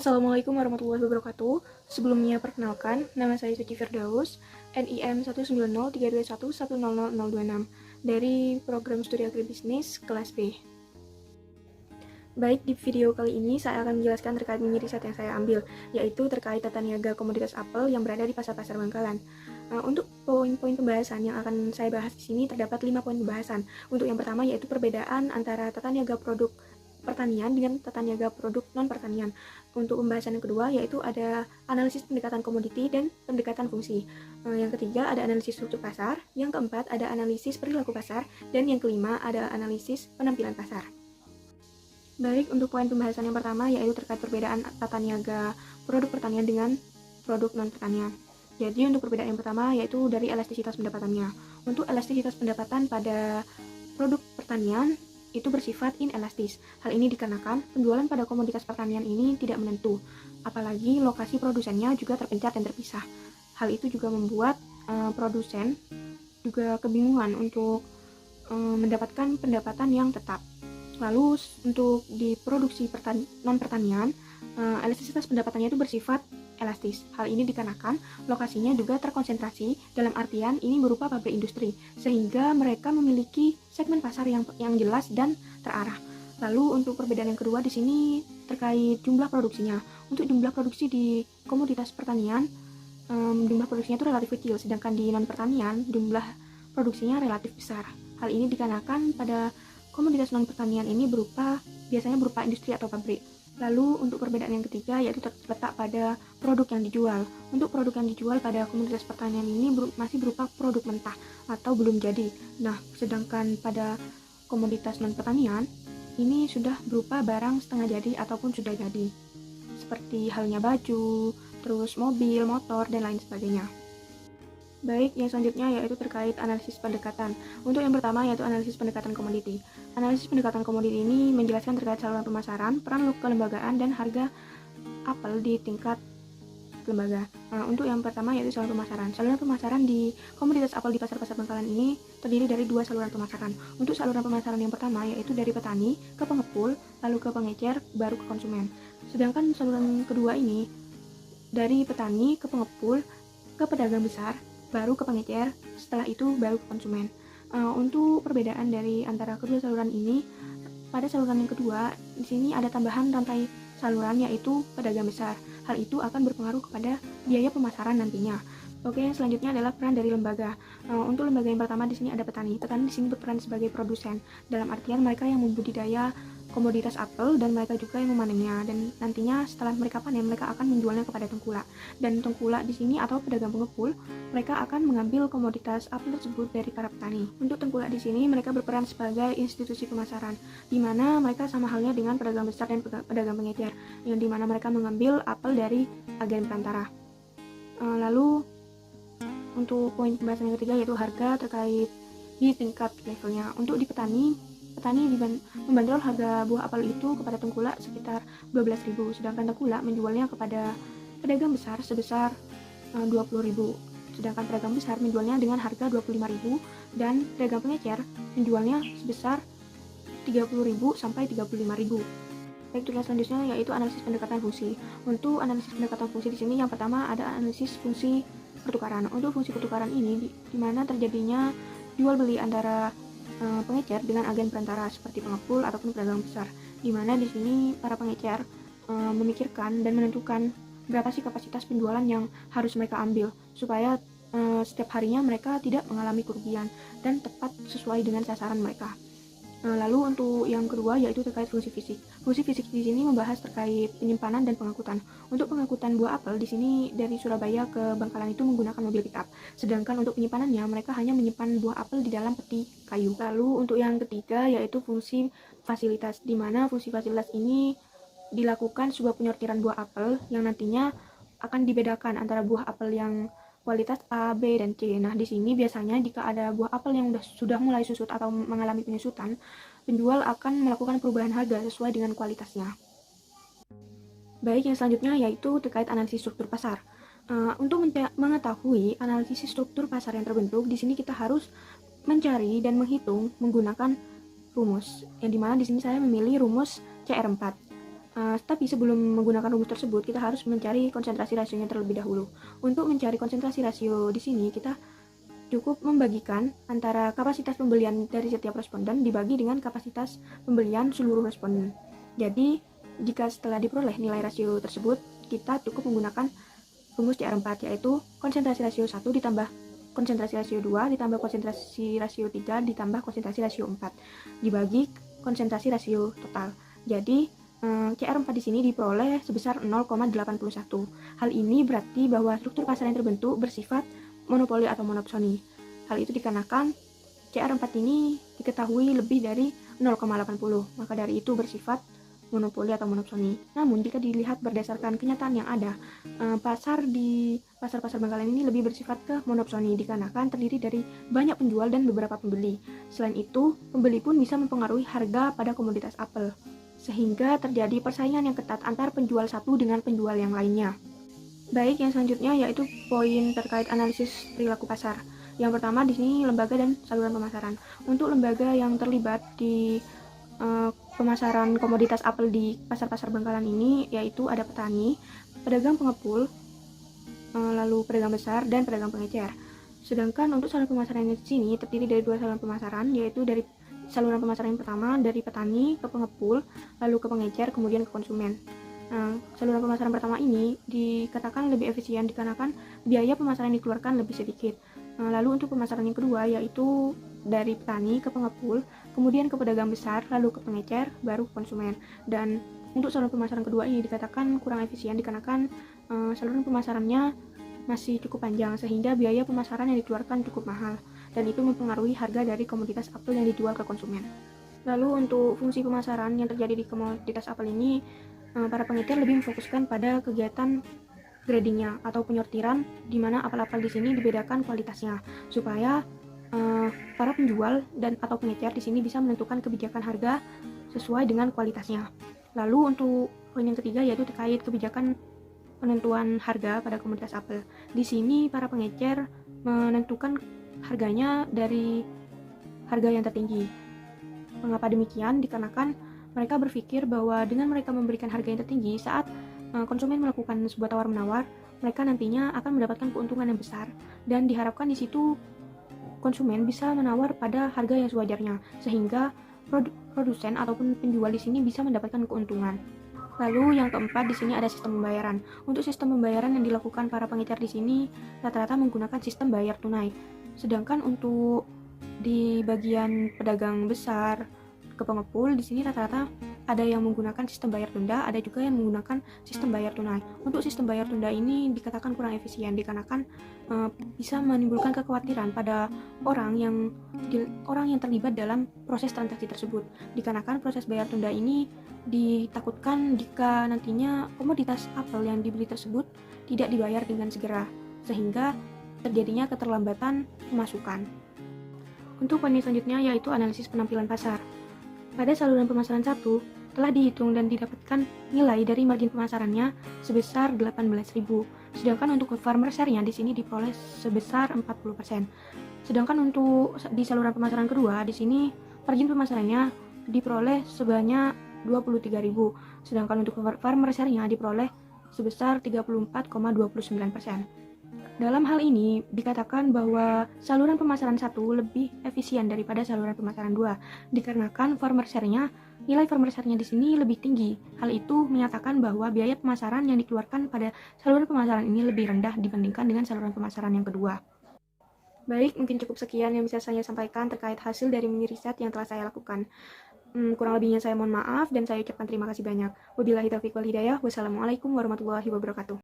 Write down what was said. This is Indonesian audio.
Assalamualaikum warahmatullahi wabarakatuh. Sebelumnya perkenalkan, nama saya Suci Firdaus, NIM 1903211000026 dari program studi agribisnis kelas B. Baik, di video kali ini saya akan menjelaskan terkait mini riset yang saya ambil, yaitu terkait tata niaga komoditas apel yang berada di pasar-pasar Bangkalan. Untuk poin-poin pembahasan yang akan saya bahas di sini terdapat 5 poin pembahasan. Untuk yang pertama yaitu perbedaan antara tata niaga produk pertanian dengan tata niaga produk non-pertanian. Untuk pembahasan yang kedua yaitu ada analisis pendekatan komoditi dan pendekatan fungsi. Yang ketiga ada analisis struktur pasar. Yang keempat ada analisis perilaku pasar. Dan yang kelima ada analisis penampilan pasar. Baik, untuk poin pembahasan yang pertama yaitu terkait perbedaan tata niaga produk pertanian dengan produk non-pertanian. Jadi untuk perbedaan yang pertama yaitu dari elastisitas pendapatannya. Untuk elastisitas pendapatan pada produk pertanian itu bersifat inelastis. Hal ini dikarenakan penjualan pada komoditas pertanian ini tidak menentu, apalagi lokasi produsennya juga terpencar dan terpisah. Hal itu juga membuat produsen juga kebingungan untuk mendapatkan pendapatan yang tetap. Lalu untuk di produksi non-pertanian, elastisitas pendapatannya itu bersifat elastis. Hal ini dikarenakan lokasinya juga terkonsentrasi, dalam artian ini berupa pabrik industri, sehingga mereka memiliki segmen pasar yang jelas dan terarah. Lalu untuk perbedaan yang kedua di sini terkait jumlah produksinya. Untuk jumlah produksi di komoditas pertanian, jumlah produksinya itu relatif kecil, sedangkan di non pertanian jumlah produksinya relatif besar. Hal ini dikarenakan pada komoditas non pertanian ini biasanya berupa industri atau pabrik. Lalu untuk perbedaan yang ketiga yaitu terletak pada produk yang dijual. Untuk produk yang dijual pada komoditas pertanian ini masih berupa produk mentah atau belum jadi. Nah, sedangkan pada komoditas non pertanian ini sudah berupa barang setengah jadi ataupun sudah jadi. Seperti halnya baju, terus mobil, motor, dan lain sebagainya. Baik, yang selanjutnya yaitu terkait analisis pendekatan. Untuk yang pertama yaitu analisis pendekatan komoditi. Analisis pendekatan komoditi ini menjelaskan terkait saluran pemasaran, peran kelembagaan, dan harga apel di tingkat lembaga. Untuk yang pertama yaitu saluran pemasaran. Saluran pemasaran di komoditas apel di pasar-pasar Bangkalan ini terdiri dari 2 saluran pemasaran. Untuk saluran pemasaran yang pertama yaitu dari petani ke pengepul, lalu ke pengecer, baru ke konsumen. Sedangkan saluran kedua ini dari petani ke pengepul, ke pedagang besar, baru ke pengecer, setelah itu baru ke konsumen. Untuk perbedaan dari antara kedua saluran ini, pada saluran yang kedua, di sini ada tambahan rantai saluran yaitu pedagang besar. Hal itu akan berpengaruh kepada biaya pemasaran nantinya. Oke, yang selanjutnya adalah peran dari lembaga. Untuk lembaga yang pertama di sini ada petani. Petani di sini berperan sebagai produsen. Dalam artian mereka yang membudidaya komoditas apel dan mereka juga yang memanennya, dan nantinya setelah mereka panen mereka akan menjualnya kepada tengkulak, dan tengkulak di sini atau pedagang pengepul mereka akan mengambil komoditas apel tersebut dari para petani. Untuk tengkulak di sini mereka berperan sebagai institusi pemasaran, di mana mereka sama halnya dengan pedagang besar dan pedagang pengecer, yang di mana mereka mengambil apel dari agen perantara. Lalu untuk poin pembahasan yang ketiga yaitu harga terkait di tingkat levelnya. Untuk di petani membandrol harga buah apel itu kepada tengkulak sekitar 12.000, sedangkan tengkulak menjualnya kepada pedagang besar sebesar 20.000. Sedangkan pedagang besar menjualnya dengan harga 25.000 dan pedagang pengecer menjualnya sebesar 30.000 sampai 35.000. Baik, tugas selanjutnya yaitu analisis pendekatan fungsi. Untuk analisis pendekatan fungsi di sini yang pertama ada analisis fungsi pertukaran. Untuk fungsi pertukaran ini di mana terjadinya jual beli antara pengecer dengan agen perantara seperti pengepul ataupun pedagang besar, di mana di sini para pengecer memikirkan dan menentukan berapa sih kapasitas penjualan yang harus mereka ambil supaya setiap harinya mereka tidak mengalami kerugian dan tepat sesuai dengan sasaran mereka. Lalu untuk yang kedua yaitu terkait fungsi fisik. Fungsi fisik di sini membahas terkait penyimpanan dan pengangkutan. Untuk pengangkutan buah apel di sini dari Surabaya ke Bangkalan itu menggunakan mobil pickup. Sedangkan untuk penyimpanannya mereka hanya menyimpan buah apel di dalam peti kayu. Lalu untuk yang ketiga yaitu fungsi fasilitas, di mana fungsi fasilitas ini dilakukan sebuah penyortiran buah apel yang nantinya akan dibedakan antara buah apel yang kualitas A, B, dan C. Nah, di sini biasanya jika ada buah apel yang sudah mulai susut atau mengalami penyusutan, penjual akan melakukan perubahan harga sesuai dengan kualitasnya. Baik, yang selanjutnya yaitu terkait analisis struktur pasar. Untuk mengetahui analisis struktur pasar yang terbentuk, di sini kita harus mencari dan menghitung menggunakan rumus, yang dimana di sini saya memilih rumus CR4. Tapi sebelum menggunakan rumus tersebut, kita harus mencari konsentrasi rasionya terlebih dahulu. Untuk mencari konsentrasi rasio di sini, kita cukup membagikan antara kapasitas pembelian dari setiap responden dibagi dengan kapasitas pembelian seluruh responden. Jadi, jika setelah diperoleh nilai rasio tersebut, kita cukup menggunakan rumus CR4, yaitu konsentrasi rasio 1 ditambah konsentrasi rasio 2 ditambah konsentrasi rasio 3 ditambah konsentrasi rasio 4 dibagi konsentrasi rasio total. Jadi, CR4 di sini diperoleh sebesar 0,81. Hal ini berarti bahwa struktur pasar yang terbentuk bersifat monopoli atau monopsoni. Hal itu dikarenakan CR4 ini diketahui lebih dari 0,80, maka dari itu bersifat monopoli atau monopsoni. Namun jika dilihat berdasarkan kenyataan yang ada, pasar di pasar-pasar Bangkalan ini lebih bersifat ke monopsoni dikarenakan terdiri dari banyak penjual dan beberapa pembeli. Selain itu, pembeli pun bisa mempengaruhi harga pada komoditas apel, sehingga terjadi persaingan yang ketat antar penjual satu dengan penjual yang lainnya. Baik, yang selanjutnya yaitu poin terkait analisis perilaku pasar. Yang pertama di sini lembaga dan saluran pemasaran. Untuk lembaga yang terlibat di pemasaran komoditas apel di pasar-pasar Bangkalan ini yaitu ada petani, pedagang pengepul, lalu pedagang besar dan pedagang pengecer. Sedangkan untuk saluran pemasaran di sini terdiri dari dua saluran pemasaran, yaitu dari saluran pemasaran yang pertama dari petani ke pengepul, lalu ke pengecer, kemudian ke konsumen. Saluran pemasaran pertama ini dikatakan lebih efisien dikarenakan biaya pemasaran yang dikeluarkan lebih sedikit. Lalu untuk pemasaran yang kedua yaitu dari petani ke pengepul, kemudian ke pedagang besar, lalu ke pengecer, baru ke konsumen. Dan untuk saluran pemasaran kedua ini dikatakan kurang efisien dikarenakan saluran pemasarannya masih cukup panjang sehingga biaya pemasaran yang dikeluarkan cukup mahal, dan itu mempengaruhi harga dari komoditas apel yang dijual ke konsumen. Lalu untuk fungsi pemasaran yang terjadi di komoditas apel ini, para pengecer lebih memfokuskan pada kegiatan gradingnya atau penyortiran, di mana apel-apel di sini dibedakan kualitasnya supaya para penjual dan atau pengecer di sini bisa menentukan kebijakan harga sesuai dengan kualitasnya. Lalu untuk poin yang ketiga yaitu terkait kebijakan penentuan harga pada komoditas apel. Di sini para pengecer menentukan harganya dari harga yang tertinggi. Mengapa demikian? Dikarenakan mereka berpikir bahwa dengan mereka memberikan harga yang tertinggi saat konsumen melakukan sebuah tawar-menawar, mereka nantinya akan mendapatkan keuntungan yang besar, dan diharapkan di situ konsumen bisa menawar pada harga yang sewajarnya sehingga produsen ataupun penjual di sini bisa mendapatkan keuntungan. Lalu yang keempat di sini ada sistem pembayaran. Untuk sistem pembayaran yang dilakukan para pengecer di sini rata-rata menggunakan sistem bayar tunai. Sedangkan untuk di bagian pedagang besar ke pengepul di sini rata-rata ada yang menggunakan sistem bayar tunda, ada juga yang menggunakan sistem bayar tunai. Untuk sistem bayar tunda ini dikatakan kurang efisien dikarenakan bisa menimbulkan kekhawatiran pada orang yang terlibat dalam proses transaksi tersebut. Dikarenakan proses bayar tunda ini ditakutkan jika nantinya komoditas apel yang dibeli tersebut tidak dibayar dengan segera, sehingga terjadinya keterlambatan pemasukan. Untuk poin selanjutnya yaitu analisis penampilan pasar. Pada saluran pemasaran 1 telah dihitung dan didapatkan nilai dari margin pemasarannya sebesar 18.000. Sedangkan untuk farmer share-nya di sini diperoleh sebesar 40%. Sedangkan untuk di saluran pemasaran kedua di sini margin pemasarannya diperoleh sebanyak 23.000. Sedangkan untuk farmer share-nya diperoleh sebesar 34,29%. Dalam hal ini dikatakan bahwa saluran pemasaran 1 lebih efisien daripada saluran pemasaran 2 dikarenakan nilai farmer share-nya di sini lebih tinggi. Hal itu menyatakan bahwa biaya pemasaran yang dikeluarkan pada saluran pemasaran ini lebih rendah dibandingkan dengan saluran pemasaran yang kedua. Baik, mungkin cukup sekian yang bisa saya sampaikan terkait hasil dari mini riset yang telah saya lakukan. Kurang lebihnya saya mohon maaf dan saya ucapkan terima kasih banyak. Wabillahi taufiq wal hidayah. Wassalamualaikum warahmatullahi wabarakatuh.